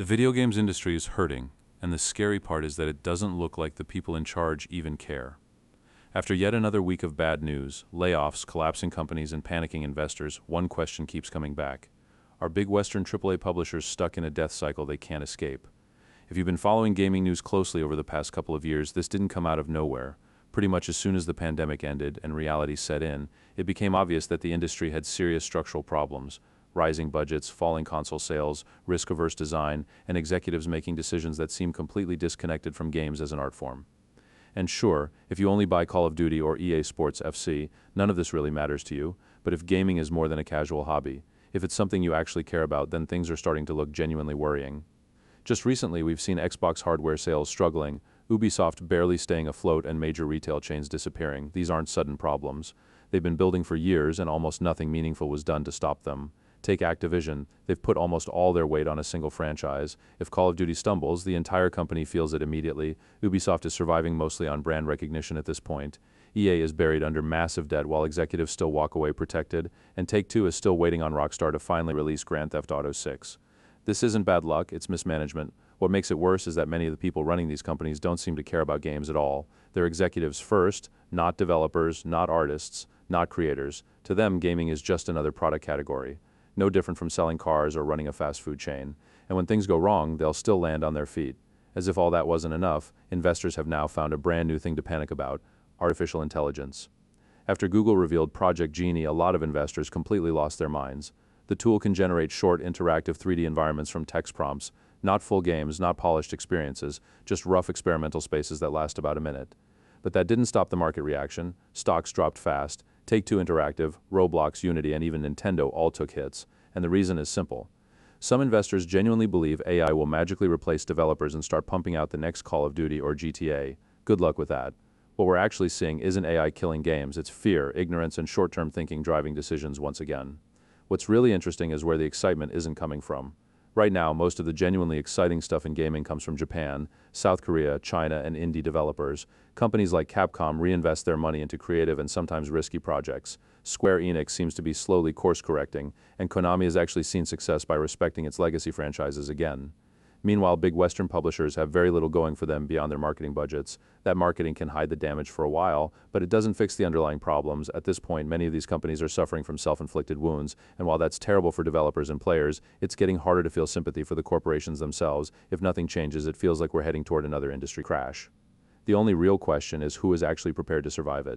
The video games industry is hurting, and the scary part is that it doesn't look like the people in charge even care. After yet another week of bad news, layoffs, collapsing companies, and panicking investors, one question keeps coming back. Are big Western AAA publishers stuck in a death cycle they can't escape? If you've been following gaming news closely over the past couple of years, this didn't come out of nowhere. Pretty much as soon as the pandemic ended and reality set in, it became obvious that the industry had serious structural problems. Rising budgets, falling console sales, risk-averse design, and executives making decisions that seem completely disconnected from games as an art form. And sure, if you only buy Call of Duty or EA Sports FC, none of this really matters to you, but if gaming is more than a casual hobby, if it's something you actually care about, then things are starting to look genuinely worrying. Just recently, we've seen Xbox hardware sales struggling, Ubisoft barely staying afloat, and major retail chains disappearing. These aren't sudden problems. They've been building for years, and almost nothing meaningful was done to stop them. Take Activision, they've put almost all their weight on a single franchise. If Call of Duty stumbles, the entire company feels it immediately. Ubisoft is surviving mostly on brand recognition at this point. EA is buried under massive debt while executives still walk away protected, and Take-Two is still waiting on Rockstar to finally release Grand Theft Auto 6. This isn't bad luck, it's mismanagement. What makes it worse is that many of the people running these companies don't seem to care about games at all. They're executives first, not developers, not artists, not creators. To them, gaming is just another product category. No different from selling cars or running a fast food chain. And when things go wrong, they'll still land on their feet. As if all that wasn't enough, investors have now found a brand new thing to panic about: artificial intelligence. After Google revealed Project Genie, a lot of investors completely lost their minds. The tool can generate short, interactive 3D environments from text prompts, not full games, not polished experiences, just rough experimental spaces that last about a minute. But that didn't stop the market reaction. Stocks dropped fast. Take-Two Interactive, Roblox, Unity, and even Nintendo all took hits, and the reason is simple. Some investors genuinely believe AI will magically replace developers and start pumping out the next Call of Duty or GTA. Good luck with that. What we're actually seeing isn't AI killing games, it's fear, ignorance, and short-term thinking driving decisions once again. What's really interesting is where the excitement isn't coming from. Right now, most of the genuinely exciting stuff in gaming comes from Japan, South Korea, China, and indie developers. Companies like Capcom reinvest their money into creative and sometimes risky projects. Square Enix seems to be slowly course-correcting, and Konami has actually seen success by respecting its legacy franchises again. Meanwhile, big Western publishers have very little going for them beyond their marketing budgets. That marketing can hide the damage for a while, but it doesn't fix the underlying problems. At this point, many of these companies are suffering from self-inflicted wounds, and while that's terrible for developers and players, it's getting harder to feel sympathy for the corporations themselves. If nothing changes, it feels like we're heading toward another industry crash. The only real question is who is actually prepared to survive it.